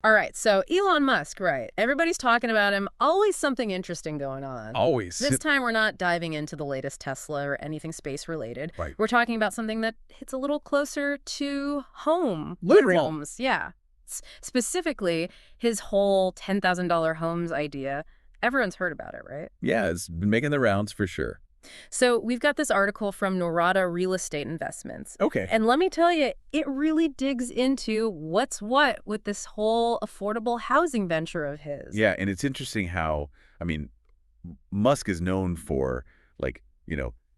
All right, so Elon Musk, right. Everybody's talking about him. Always something interesting going on. Always. This time we're not diving into the latest Tesla or anything space-related. Right. We're talking about something that hits a little closer to home. Literal. Homes, yeah. Specifically, his whole $10,000 homes idea. Everyone's heard about it, right? Yeah, it's been making the rounds for sure. So we've got this article from Norada Real Estate Investments. Okay. And let me tell you, it really digs into what's what with this whole affordable housing venture of his. Yeah, and it's interesting how, Musk is known for,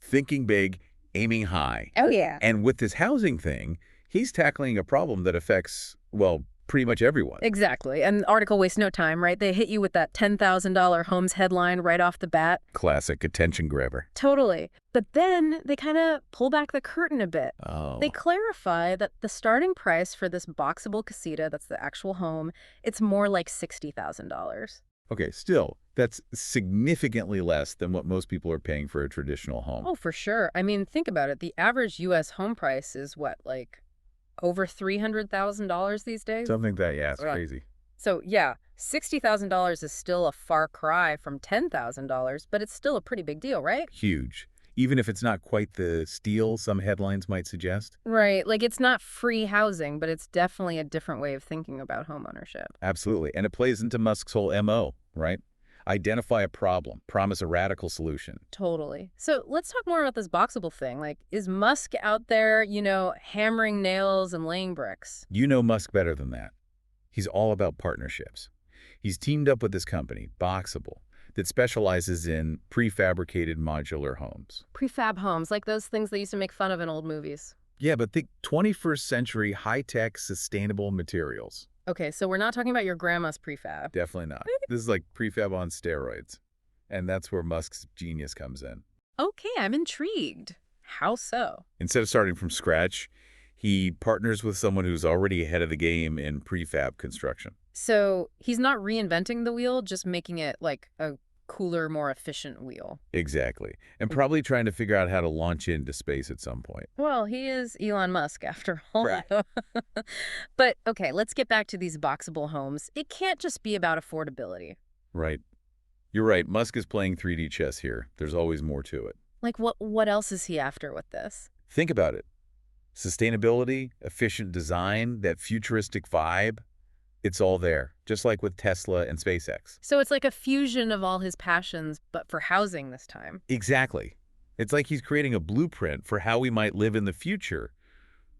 thinking big, aiming high. Oh, yeah. And with this housing thing, he's tackling a problem that affects, well, pretty much everyone. Exactly. And the article wastes no time, right? They hit you with that $10,000 homes headline right off the bat. Classic attention grabber. Totally. But then they kind of pull back the curtain a bit. Oh. They clarify that the starting price for this Boxabl Casita, that's the actual home, it's more like $60,000. Okay, still, that's significantly less than what most people are paying for a traditional home. Oh, for sure. I mean, think about it. The average U.S. home price is what, like over $300,000 these days? Something like that, yeah, it's Right. crazy. So, yeah, $60,000 is still a far cry from $10,000, but it's still a pretty big deal, right? Huge. Even if it's not quite the steal some headlines might suggest. Right. Like, it's not free housing, but it's definitely a different way of thinking about homeownership. Absolutely. And it plays into Musk's whole MO, right? Identify a problem, promise a radical solution. Totally. So let's talk more about this Boxabl thing. Like, is Musk out there, hammering nails and laying bricks? You know Musk better than that. He's all about partnerships. He's teamed up with this company, Boxabl, that specializes in prefabricated modular homes. Prefab homes, like those things they used to make fun of in old movies. Yeah, but think 21st century high-tech sustainable materials. Okay, so we're not talking about your grandma's prefab. Definitely not. This is like prefab on steroids. And that's where Musk's genius comes in. Okay, I'm intrigued. How so? Instead of starting from scratch, he partners with someone who's already ahead of the game in prefab construction. So he's not reinventing the wheel, just making it like a cooler, more efficient wheel. Exactly. And probably trying to figure out how to launch into space at some point. Well, he is Elon Musk after all. Right. But okay, let's get back to these Boxabl homes. It can't just be about affordability. Right. You're right. Musk is playing 3D chess here. There's always more to it. Like what else is he after with this? Think about it. Sustainability, efficient design, that futuristic vibe, it's all there, just like with Tesla and SpaceX. So it's like a fusion of all his passions, but for housing this time. Exactly. It's like he's creating a blueprint for how we might live in the future,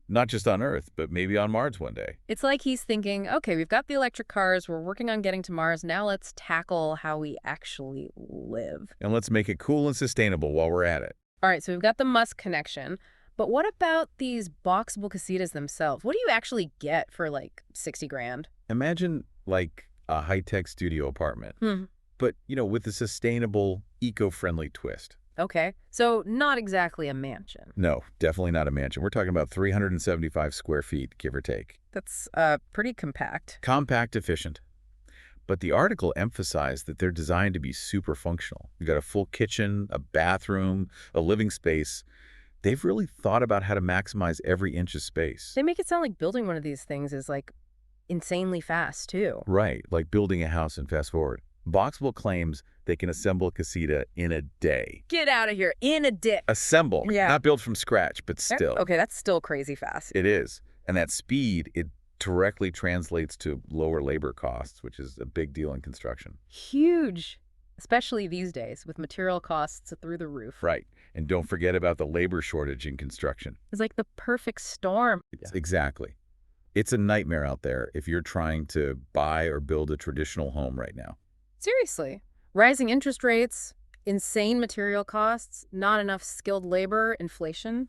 not just on Earth, but maybe on Mars one day. It's like he's thinking, okay, we've got the electric cars, we're working on getting to Mars, now let's tackle how we actually live. And let's make it cool and sustainable while we're at it. All right, so we've got the Musk connection, but what about these Boxabl casitas themselves? What do you actually get for like 60 grand? Imagine like a high-tech studio apartment, but, with a sustainable, eco-friendly twist. Okay, so not exactly a mansion. No, definitely not a mansion. We're talking about 375 square feet, give or take. That's pretty compact. Compact, efficient. But the article emphasized that they're designed to be super functional. You've got a full kitchen, a bathroom, a living space. They've really thought about how to maximize every inch of space. They make it sound like building one of these things is like insanely fast, too. Right, like building a house and fast forward. Boxabl claims they can assemble a casita in a day. Get out of here, in a day. Assemble, Yeah. not build from scratch, but still. Okay, that's still crazy fast. It is. And that speed, it directly translates to lower labor costs, which is a big deal in construction. Huge, especially these days with material costs through the roof. Right. And don't forget about the labor shortage in construction. It's like the perfect storm. Exactly. It's a nightmare out there if you're trying to buy or build a traditional home right now. Seriously. Rising interest rates, insane material costs, not enough skilled labor, inflation.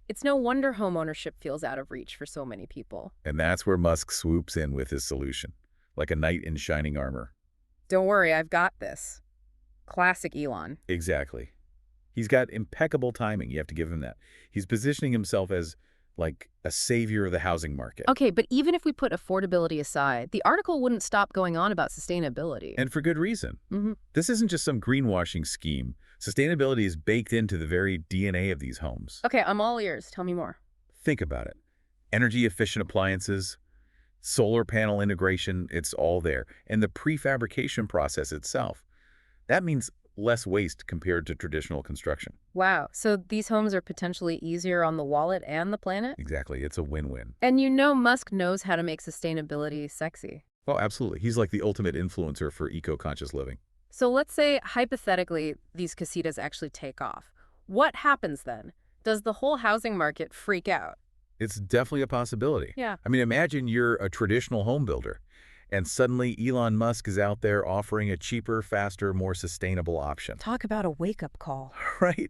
It's no wonder homeownership feels out of reach for so many people. And that's where Musk swoops in with his solution, like a knight in shining armor. Don't worry, I've got this. Classic Elon. Exactly. He's got impeccable timing. You have to give him that. He's positioning himself as like a savior of the housing market. Okay, but even if we put affordability aside, the article wouldn't stop going on about sustainability. And for good reason. This isn't just some greenwashing scheme. Sustainability is baked into the very DNA of these homes. Okay, I'm all ears. Tell me more. Think about it. Energy-efficient appliances, Solar panel integration, it's all there. And the prefabrication process itself, that means less waste compared to traditional construction. Wow. So these homes are potentially easier on the wallet and the planet? Exactly. It's a win-win. And you know Musk knows how to make sustainability sexy. Oh, absolutely. He's like the ultimate influencer for eco-conscious living. So let's say, hypothetically, these casitas actually take off. What happens then? Does the whole housing market freak out? It's definitely a possibility. Yeah. I mean, imagine you're a traditional home builder, and suddenly Elon Musk is out there offering a cheaper, faster, more sustainable option. Talk about a wake-up call. Right?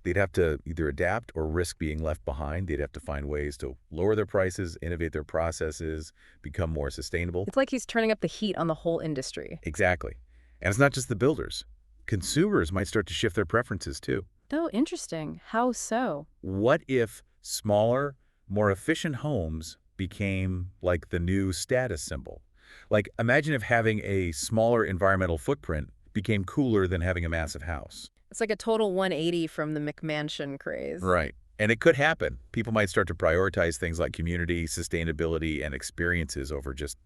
They'd have to either adapt or risk being left behind. They'd have to find ways to lower their prices, innovate their processes, become more sustainable. It's like he's turning up the heat on the whole industry. Exactly. And it's not just the builders. Consumers might start to shift their preferences too. Oh, interesting. How so? What if smaller, more efficient homes became like the new status symbol? Like, imagine if having a smaller environmental footprint became cooler than having a massive house. It's like a total 180 from the McMansion craze. Right. And it could happen. People might start to prioritize things like community, sustainability, and experiences over just,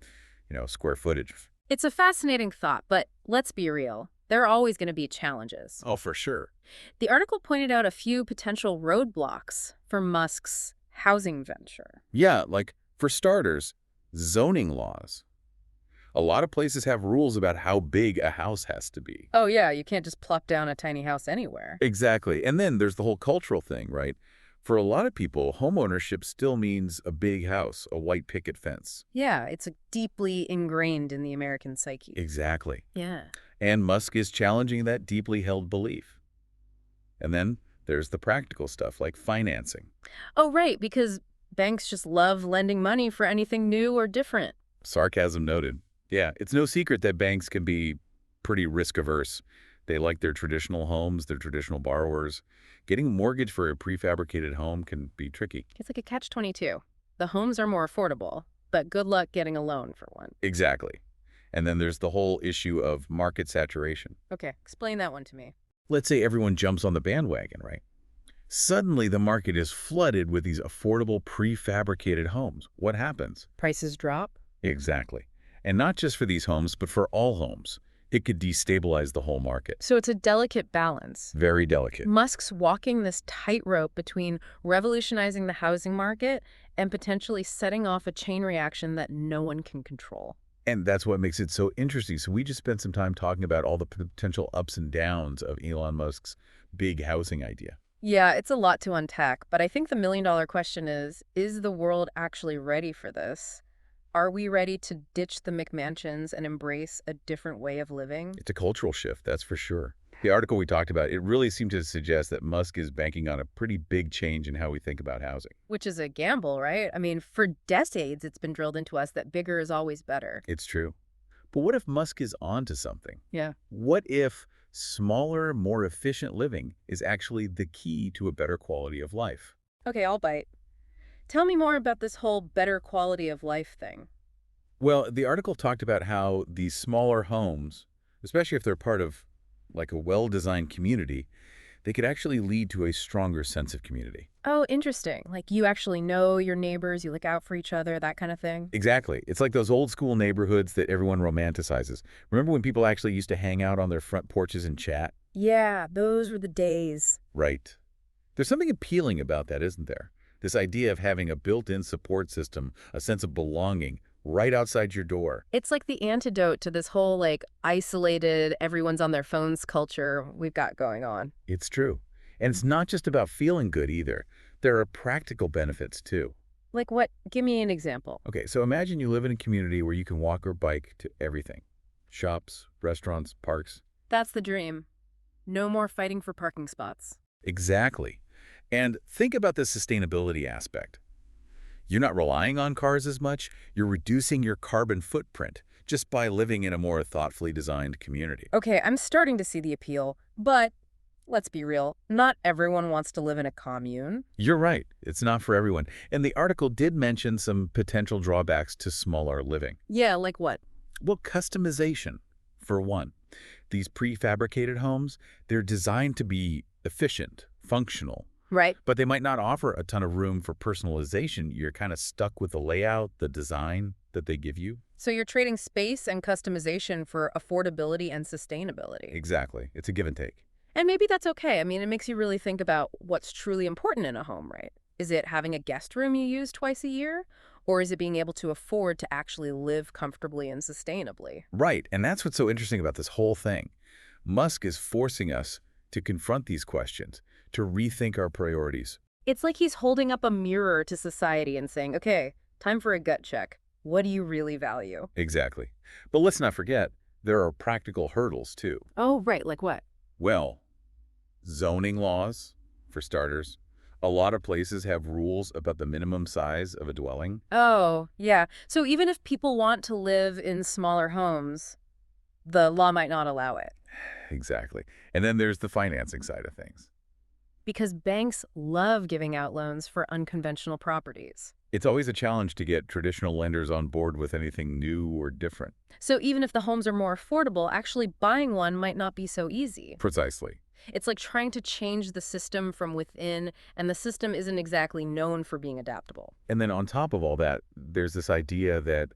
square footage. It's a fascinating thought, but let's be real. There are always going to be challenges. Oh, for sure. The article pointed out a few potential roadblocks for Musk's housing venture. Yeah, like, for starters, zoning laws. A lot of places have rules about how big a house has to be. Oh, yeah, you can't just plop down a tiny house anywhere. Exactly. And then there's the whole cultural thing, right? For a lot of people, homeownership still means a big house, a white picket fence. Yeah, it's deeply ingrained in the American psyche. Exactly. Yeah. And Musk is challenging that deeply held belief. And then there's the practical stuff like financing. Oh, right, because banks just love lending money for anything new or different. Sarcasm noted. Yeah, it's no secret that banks can be pretty risk-averse. They like their traditional homes, their traditional borrowers. Getting a mortgage for a prefabricated home can be tricky. It's like a catch-22. The homes are more affordable, but good luck getting a loan for one. Exactly. And then there's the whole issue of market saturation. Okay, explain that one to me. Let's say everyone jumps on the bandwagon, right? Suddenly, the market is flooded with these affordable prefabricated homes. What happens? Prices drop? Exactly. And not just for these homes, but for all homes. It could destabilize the whole market. So it's a delicate balance. Very delicate. Musk's walking this tightrope between revolutionizing the housing market and potentially setting off a chain reaction that no one can control. And that's what makes it so interesting. So we just spent some time talking about all the potential ups and downs of Elon Musk's big housing idea. Yeah, it's a lot to unpack, but I think the million-dollar question is the world actually ready for this? Are we ready to ditch the McMansions and embrace a different way of living? It's a cultural shift, that's for sure. The article we talked about, it really seemed to suggest that Musk is banking on a pretty big change in how we think about housing. Which is a gamble, right? I mean, for decades, it's been drilled into us that bigger is always better. It's true. But what if Musk is onto something? Yeah. What if smaller, more efficient living is actually the key to a better quality of life? Okay, I'll bite. Tell me more about this whole better quality of life thing. Well, the article talked about how these smaller homes, especially if they're part of like a well-designed community, they could actually lead to a stronger sense of community. Oh, interesting. Like you actually know your neighbors, you look out for each other, that kind of thing. Exactly. It's like those old school neighborhoods that everyone romanticizes. Remember when people actually used to hang out on their front porches and chat? Yeah, those were the days. Right. There's something appealing about that, isn't there? This idea of having a built-in support system, a sense of belonging, right outside your door. It's like the antidote to this whole, isolated, everyone's on their phones culture we've got going on. It's true. And it's not just about feeling good either. There are practical benefits too. Like what? Give me an example. Okay, so imagine you live in a community where you can walk or bike to everything. Shops, restaurants, parks. That's the dream. No more fighting for parking spots. Exactly. And think about the sustainability aspect. You're not relying on cars as much. You're reducing your carbon footprint just by living in a more thoughtfully designed community. Okay, I'm starting to see the appeal, but let's be real. Not everyone wants to live in a commune. You're right. It's not for everyone. And the article did mention some potential drawbacks to smaller living. Yeah, like what? Well, customization, for one. These prefabricated homes, they're designed to be efficient, functional, Right. but they might not offer a ton of room for personalization. You're kind of stuck with the layout, the design that they give you. So you're trading space and customization for affordability and sustainability. Exactly. It's a give and take. And maybe that's okay. I mean, it makes you really think about what's truly important in a home, right? Is it having a guest room you use twice a year? Or is it being able to afford to actually live comfortably and sustainably? Right. And that's what's so interesting about this whole thing. Musk is forcing us to confront these questions, to rethink our priorities. It's like he's holding up a mirror to society and saying, okay, time for a gut check. What do you really value? Exactly. But let's not forget, there are practical hurdles too. Oh, right. Like what? Well, zoning laws, for starters. A lot of places have rules about the minimum size of a dwelling. Oh, yeah. So even if people want to live in smaller homes, the law might not allow it. Exactly. And then there's the financing side of things. Because banks love giving out loans for unconventional properties. It's always a challenge to get traditional lenders on board with anything new or different. So even if the homes are more affordable, actually buying one might not be so easy. Precisely. It's like trying to change the system from within, and the system isn't exactly known for being adaptable. And then on top of all that, there's this idea that,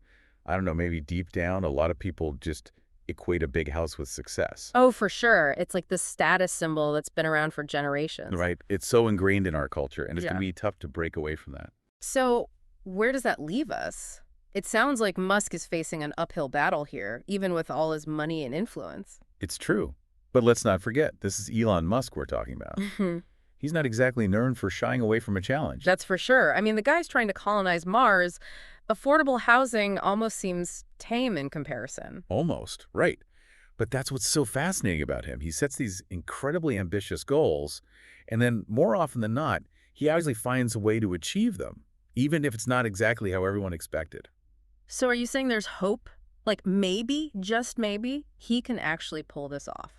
I don't know, maybe deep down, a lot of people just equate a big house with success. Oh, for sure. It's like this status symbol that's been around for generations. Right? It's so ingrained in our culture, and it's Yeah. going to be tough to break away from that. So where does that leave us? It sounds like Musk is facing an uphill battle here, even with all his money and influence. It's true. But let's not forget, this is Elon Musk we're talking about. Mhm. He's not exactly known for shying away from a challenge. That's for sure. I mean, the guy's trying to colonize Mars. Affordable housing almost seems tame in comparison. Almost, right. But that's what's so fascinating about him. He sets these incredibly ambitious goals, and then more often than not, he actually finds a way to achieve them, even if it's not exactly how everyone expected. So are you saying there's hope? Like maybe, just maybe, he can actually pull this off?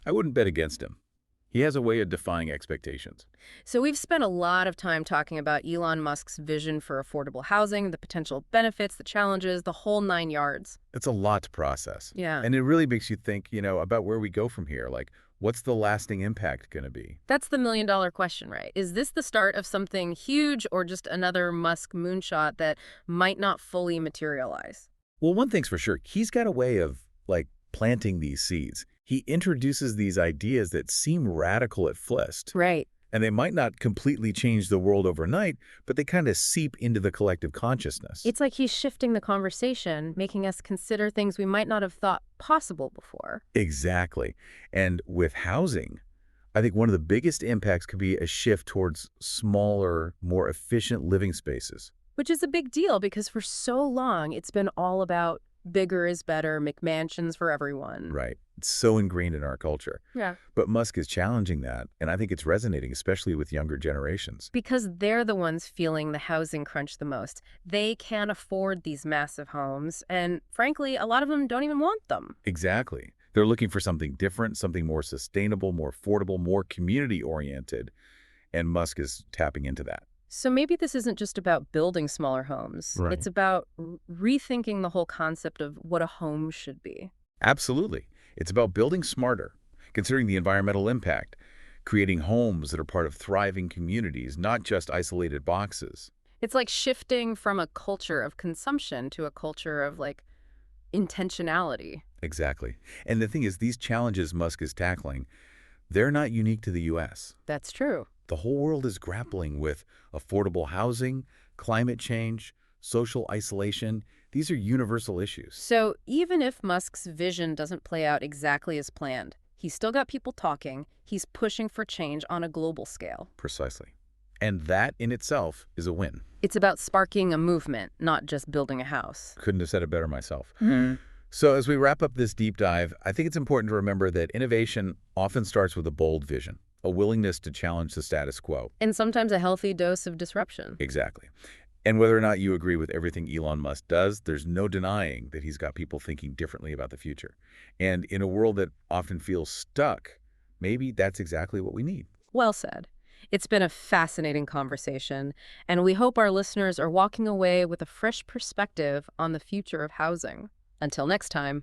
I wouldn't bet against him. He has a way of defying expectations. So we've spent a lot of time talking about Elon Musk's vision for affordable housing, the potential benefits, the challenges, the whole 9 yards. It's a lot to process. Yeah. And it really makes you think, about where we go from here. Like, what's the lasting impact going to be? That's the million-dollar question, right? Is this the start of something huge or just another Musk moonshot that might not fully materialize? Well, one thing's for sure. He's got a way of, planting these seeds. He introduces these ideas that seem radical at first, Right. and they might not completely change the world overnight, but they kind of seep into the collective consciousness. It's like he's shifting the conversation, making us consider things we might not have thought possible before. Exactly. And with housing, I think one of the biggest impacts could be a shift towards smaller, more efficient living spaces. Which is a big deal because for so long it's been all about bigger is better, McMansions for everyone. Right. It's so ingrained in our culture. Yeah. But Musk is challenging that, and I think it's resonating, especially with younger generations. Because they're the ones feeling the housing crunch the most. They can't afford these massive homes, and frankly, a lot of them don't even want them. Exactly. They're looking for something different, something more sustainable, more affordable, more community-oriented, and Musk is tapping into that. So maybe this isn't just about building smaller homes. Right. It's about rethinking the whole concept of what a home should be. Absolutely. It's about building smarter, considering the environmental impact, creating homes that are part of thriving communities, not just isolated boxes. It's like shifting from a culture of consumption to a culture of, intentionality. Exactly. And the thing is, these challenges Musk is tackling, they're not unique to the U.S. That's true. The whole world is grappling with affordable housing, climate change, social isolation. These are universal issues. So even if Musk's vision doesn't play out exactly as planned, he's still got people talking. He's pushing for change on a global scale. Precisely. And that in itself is a win. It's about sparking a movement, not just building a house. Couldn't have said it better myself. Mm-hmm. So as we wrap up this deep dive, I think it's important to remember that innovation often starts with a bold vision, a willingness to challenge the status quo. And sometimes a healthy dose of disruption. Exactly. And whether or not you agree with everything Elon Musk does, there's no denying that he's got people thinking differently about the future. And in a world that often feels stuck, maybe that's exactly what we need. Well said. It's been a fascinating conversation, and we hope our listeners are walking away with a fresh perspective on the future of housing. Until next time.